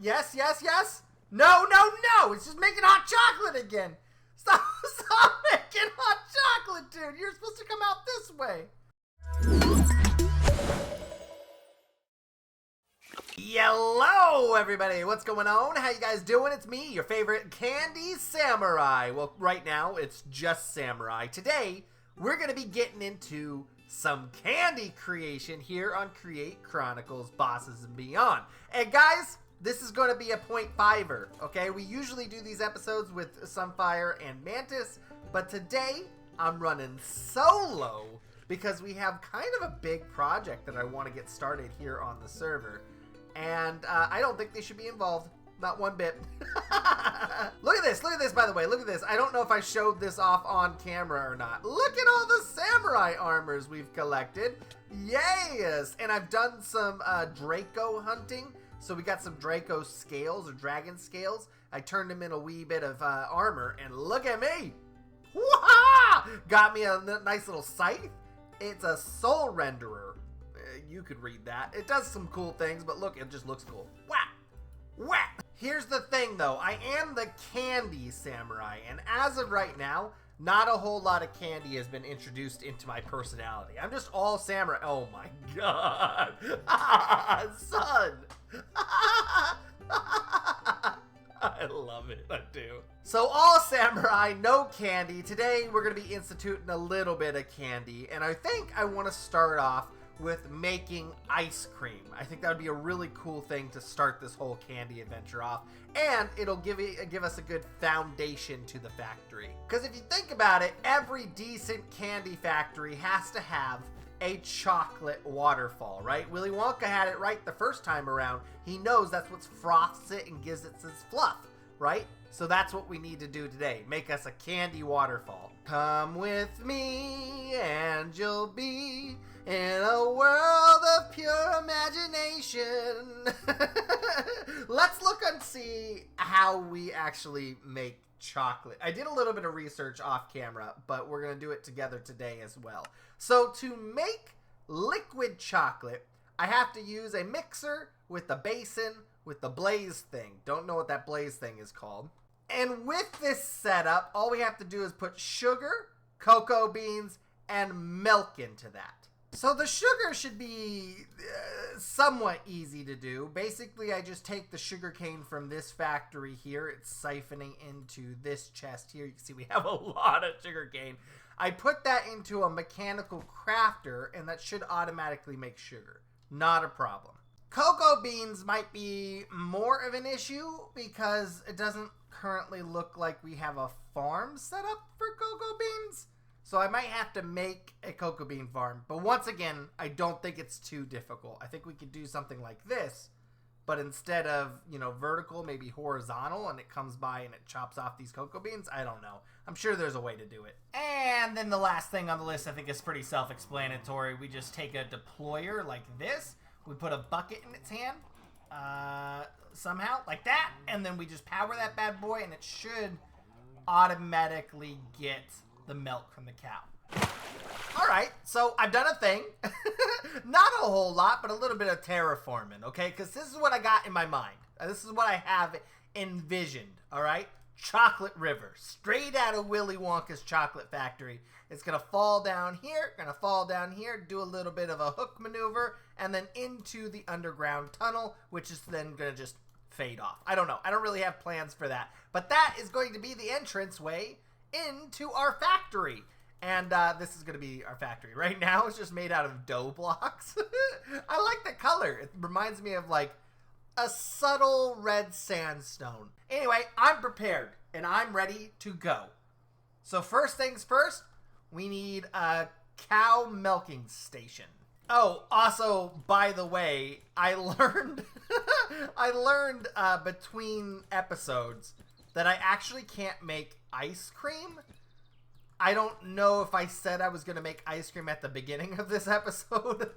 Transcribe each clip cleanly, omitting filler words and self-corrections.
Yes, yes, yes. No, no, no. It's just making hot chocolate again. Stop making hot chocolate, dude. You're supposed to come out this way. Hello, everybody. What's going on? How you guys doing? It's me, your favorite candy samurai. Well, right now, it's just samurai. Today, we're going to be getting into some candy creation here on Create Chronicles Bosses Beyond. And guys, this is going to be a 0.5er, okay? We usually do these episodes with Sunfire and Mantis, but today I'm running solo because we have kind of a big project that I want to get started here on the server. And I don't think they should be involved. Not one bit. Look at this, by the way. Look at this. I don't know if I showed this off on camera or not. Look at all the samurai armors we've collected. Yes! And I've done some Draco hunting. So we got some Draco scales or dragon scales. I turned them in a wee bit of armor. And look at me! Wah! Got me a nice little scythe. It's a soul renderer. You could read that. It does some cool things, but look, it just looks cool. Whack! Whack! Here's the thing, though. I am the candy samurai, and as of right now, not a whole lot of candy has been introduced into my personality. I'm just all samurai. Oh my god. Son. I love it. I do. So all samurai, no candy. Today, we're going to be instituting a little bit of candy, and I think I want to start off with making ice cream. I think that would be a really cool thing to start this whole candy adventure off, and it'll give us a good foundation to the factory. Because if you think about it, every decent candy factory has to have a chocolate waterfall, right? Willy Wonka had it right the first time around. He knows that's what froths it and gives it its fluff, right? So that's what we need to do today. Make us a candy waterfall. Come with me and you'll be in a world of pure imagination. Let's look and see how we actually make chocolate. I did a little bit of research off camera, but we're going to do it together today as well. So to make liquid chocolate, I have to use a mixer with a basin with the blaze thing. Don't know what that blaze thing is called. And with this setup, all we have to do is put sugar, cocoa beans, and milk into that. So the sugar should be somewhat easy to do. Basically, I just take the sugar cane from this factory here. It's siphoning into this chest here. You can see we have a lot of sugar cane. I put that into a mechanical crafter, and that should automatically make sugar. Not a problem. Cocoa beans might be more of an issue because it doesn't currently look like we have a farm set up for cocoa beans. So I might have to make a cocoa bean farm. But once again, I don't think it's too difficult. I think we could do something like this, but instead of, vertical, maybe horizontal, and it comes by and it chops off these cocoa beans. I don't know. I'm sure there's a way to do it. And then the last thing on the list, I think, is pretty self-explanatory. We just take a deployer like this. We put a bucket in its hand, somehow, like that. And then we just power that bad boy, and it should automatically get the milk from the cow. All right, so I've done a thing. Not a whole lot, but a little bit of terraforming, okay? Because this is what I got in my mind. This is what I have envisioned, all right? Chocolate river, straight out of Willy Wonka's chocolate factory. It's going to fall down here, do a little bit of a hook maneuver, and then into the underground tunnel, which is then going to just fade off. I don't know. I don't really have plans for that. But that is going to be the entranceway into our factory. And this is going to be our factory. Right now, it's just made out of dough blocks. I like the color. It reminds me of like a subtle red sandstone. Anyway, I'm prepared and I'm ready to go. So first things first, we need a cow milking station. Oh, also, by the way, I learned between episodes that I actually can't make ice cream. I don't know if I said I was going to make ice cream at the beginning of this episode.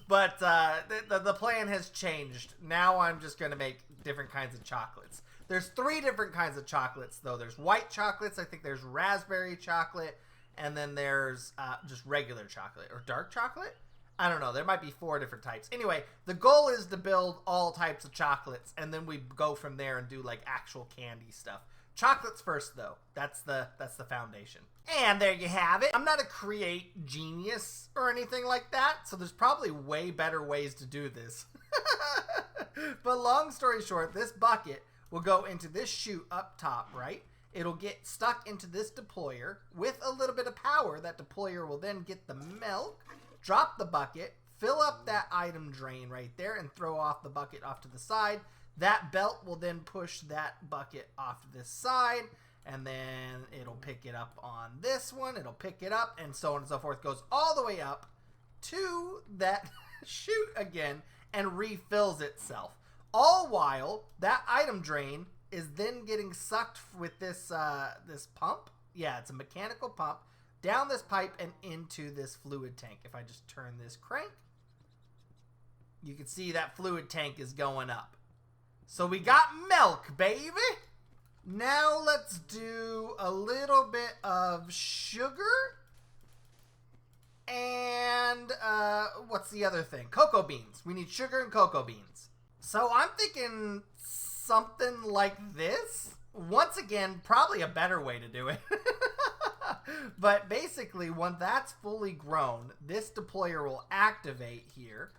But the plan has changed. Now I'm just going to make different kinds of chocolates. There's 3 different kinds of chocolates, though. There's white chocolates. I think there's raspberry chocolate. And then there's just regular chocolate or dark chocolate. I don't know. There might be 4 different types. Anyway, the goal is to build all types of chocolates, and then we go from there and do like actual candy stuff. Chocolates first, though. That's the foundation. And there you have it. I'm not a create genius or anything like that, so there's probably way better ways to do this. But long story short, this bucket will go into this chute up top, right? It'll get stuck into this deployer with a little bit of power. That deployer will then get the milk, drop the bucket, fill up that item drain right there, and throw off the bucket off to the side. That belt will then push that bucket off to this side, and then it'll pick it up on this one. It'll pick it up, and so on and so forth. Goes all the way up to that chute again and refills itself. All while that item drain is then getting sucked with this this pump. Yeah, it's a mechanical pump down this pipe and into this fluid tank. If I just turn this crank, you can see that fluid tank is going up. So we got milk, baby. Now let's do a little bit of sugar. And what's the other thing? Cocoa beans. We need sugar and cocoa beans. So I'm thinking something like this. Once again, probably a better way to do it. But basically, when that's fully grown, this deployer will activate here.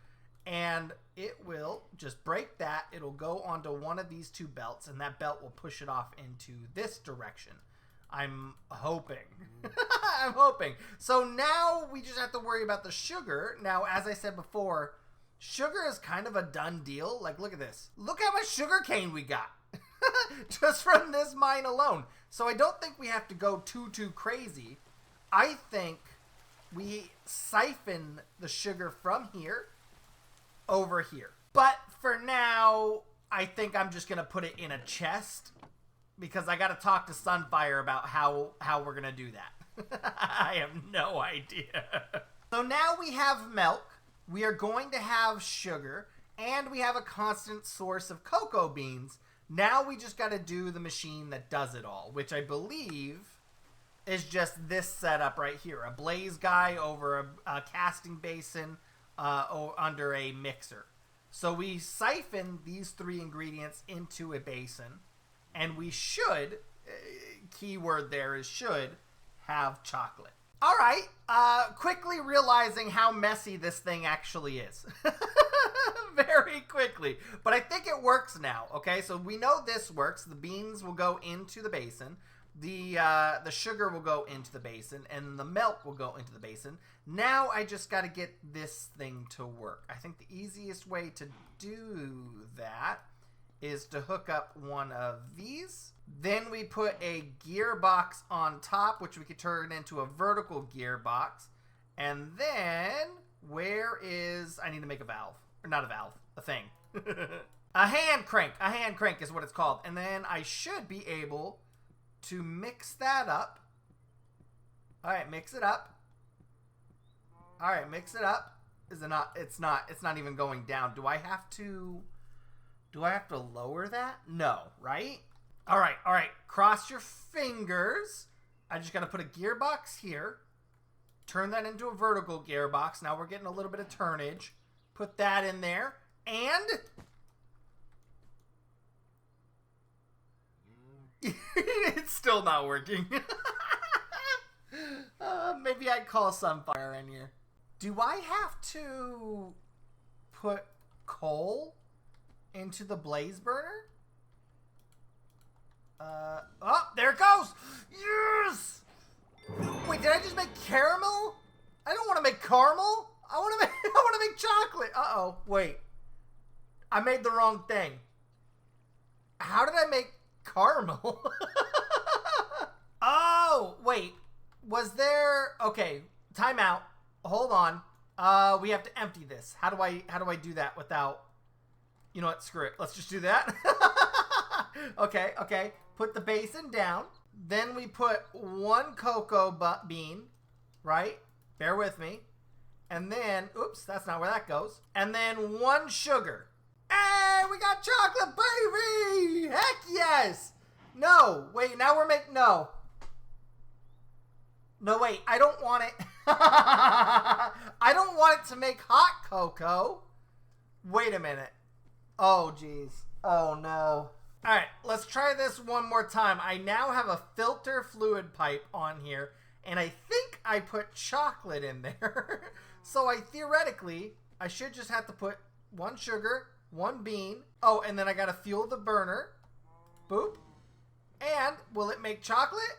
And it will just break that. It'll go onto one of these 2 belts, and that belt will push it off into this direction. I'm hoping. I'm hoping. So now we just have to worry about the sugar. Now, as I said before, sugar is kind of a done deal. Like, look at this. Look how much sugar cane we got. Just from this mine alone. So I don't think we have to go too crazy. I think we siphon the sugar from here over here. But for now, I think I'm just going to put it in a chest because I got to talk to Sunfire about how we're going to do that. I have no idea. So now we have milk, we are going to have sugar, and we have a constant source of cocoa beans. Now we just got to do the machine that does it all, which I believe is just this setup right here. A blaze guy over a casting basin under a mixer. So we siphon these 3 ingredients into a basin, and we should, keyword there is should, have chocolate. All right, quickly realizing how messy this thing actually is. Very quickly. But I think it works now, okay? So we know this works. The beans will go into the basin. The sugar will go into the basin, and the milk will go into the basin. Now I just got to get this thing to work. I think the easiest way to do that is to hook up one of these. Then we put a gearbox on top, which we could turn into a vertical gearbox. And then, where is... I need to make a valve. Or not a valve, a thing. A hand crank. A hand crank is what it's called. And then I should be able to mix that up. All right, mix it up. All right, mix it up. Is it not? It's not. It's not even going down. Do I have to lower that? No, right? All right. Cross your fingers. I just got to put a gearbox here. Turn that into a vertical gearbox. Now we're getting a little bit of turnage. Put that in there. And it's still not working. Maybe I'd call Sunfire in here. Do I have to put coal into the blaze burner? Oh, there it goes! Yes! Wait, did I just make caramel? I don't want to make caramel. I want to make chocolate. Uh-oh, wait. I made the wrong thing. How did I make caramel? Oh, wait. Was there... Okay, time out. Hold on. We have to empty this. How do I do that without... You know what? Screw it. Let's just do that. Okay. Put the basin down. Then we put 1 cocoa bean, right? Bear with me. And then, oops, that's not where that goes. And then 1 sugar. Hey, we got chocolate, baby! Heck yes! No, wait, now we're making, no. No, wait, I don't want it. I don't want it to make hot cocoa. Wait a minute. Oh, geez. Oh, no. All right, let's try this one more time. I now have a filter fluid pipe on here, and I think I put chocolate in there. So theoretically, I should just have to put 1 sugar, 1 bean. Oh, and then I got to fuel the burner. Boop. And will it make chocolate?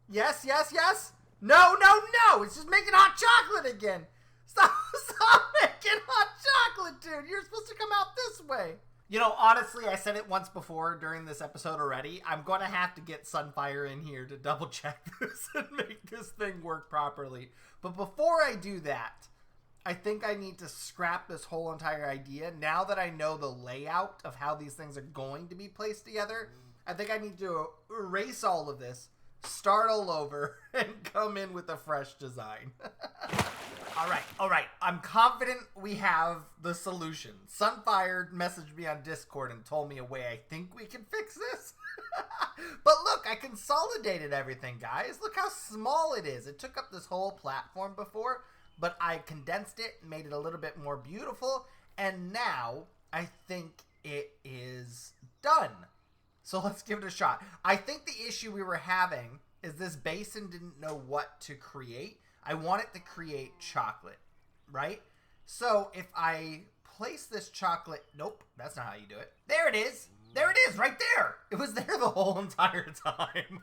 Yes, yes, yes. No, no, no. It's just making hot chocolate again. Stop making hot chocolate, dude. You're supposed to come out this way. You know, honestly, I said it once before during this episode already. I'm going to have to get Sunfire in here to double check this and make this thing work properly. But before I do that, I think I need to scrap this whole entire idea. Now that I know the layout of how these things are going to be placed together, I think I need to erase all of this, start all over, and come in with a fresh design. All right. I'm confident we have the solution. Sunfire messaged me on Discord and told me a way I think we can fix this. But look, I consolidated everything, guys. Look how small it is. It took up this whole platform before, but I condensed it and made it a little bit more beautiful. And now I think it is done. So let's give it a shot. I think the issue we were having is this basin didn't know what to create. I want it to create chocolate, right? So if I place this chocolate, nope, that's not how you do it. There it is. There it is, right there. It was there the whole entire time.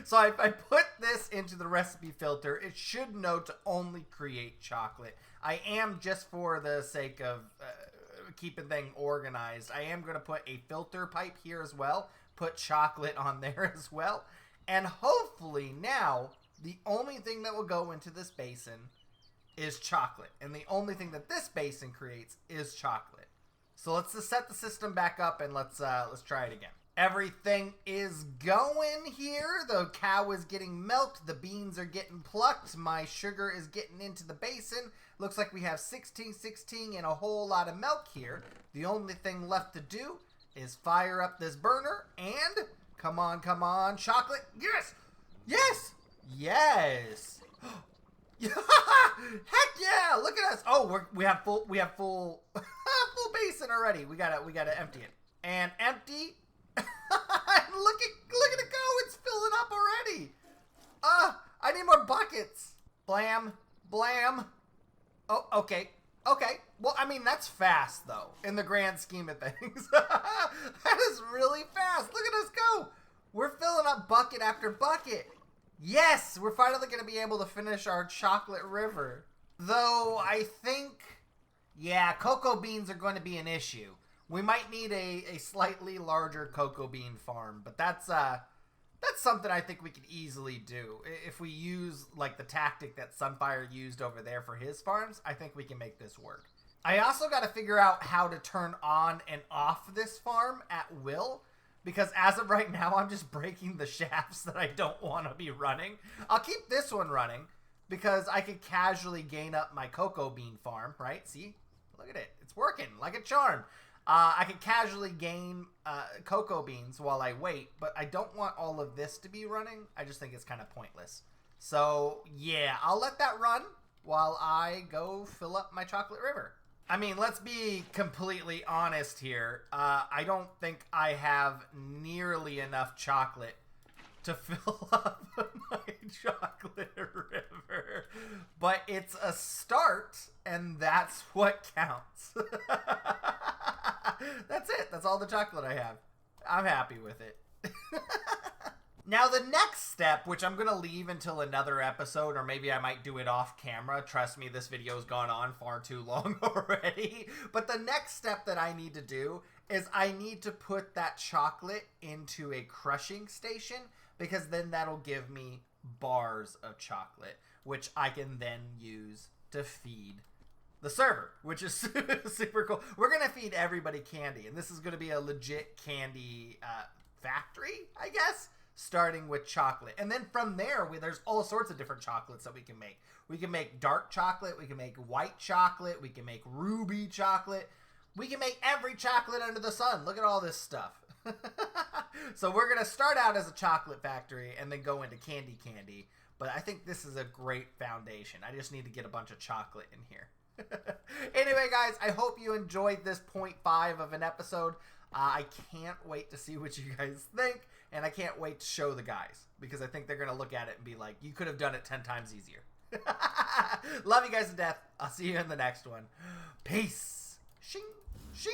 So if I put this into the recipe filter, it should know to only create chocolate. I am, just for the sake of keeping things organized, I am going to put a filter pipe here as well. Put chocolate on there as well. And hopefully now, the only thing that will go into this basin is chocolate. And the only thing that this basin creates is chocolate. So let's just set the system back up and let's try it again. Everything is going here. The cow is getting milked. The beans are getting plucked. My sugar is getting into the basin. Looks like we have 16 and a whole lot of milk here. The only thing left to do is fire up this burner and come on, chocolate. Yes! Yes! Yes! Heck yeah! Look at us. Oh, we have full full basin already. We gotta empty it. And empty. look at it go. It's filling up already. I need more buckets. Blam, blam. Oh, okay. Well, I mean, that's fast though, in the grand scheme of things. That is really fast. Look at us go. We're filling up bucket after bucket. Yes, we're finally going to be able to finish our chocolate river. Though I think, yeah, cocoa beans are going to be an issue. We might need a slightly larger cocoa bean farm, but that's something I think we could easily do. If we use like the tactic that Sunfire used over there for his farms, I think we can make this work. I also got to figure out how to turn on and off this farm at will. Because as of right now, I'm just breaking the shafts that I don't want to be running. I'll keep this one running because I could casually gain up my cocoa bean farm, right? See? Look at it. It's working like a charm. I could casually gain cocoa beans while I wait, but I don't want all of this to be running. I just think it's kind of pointless. So, yeah, I'll let that run while I go fill up my chocolate river. I mean, let's be completely honest here. I don't think I have nearly enough chocolate to fill up my chocolate river. But it's a start, and that's what counts. That's it. That's all the chocolate I have. I'm happy with it. Now, the next step, which I'm going to leave until another episode, or maybe I might do it off camera. Trust me, this video's gone on far too long already. But the next step that I need to do is I need to put that chocolate into a crushing station, because then that'll give me bars of chocolate, which I can then use to feed the server, which is super cool. We're going to feed everybody candy, and this is going to be a legit candy factory, I guess. Starting with chocolate. And then from there, there's all sorts of different chocolates that we can make. We can make dark chocolate. We can make white chocolate. We can make ruby chocolate. We can make every chocolate under the sun. Look at all this stuff. So we're going to start out as a chocolate factory and then go into candy. but I think this is a great foundation. I just need to get a bunch of chocolate in here. Anyway, guys, I hope you enjoyed this 0.5 of an episode. I can't wait to see what you guys think, and I can't wait to show the guys, because I think they're going to look at it and be like, you could have done it 10 times easier. Love you guys to death. I'll see you in the next one. Peace. Shing, shing.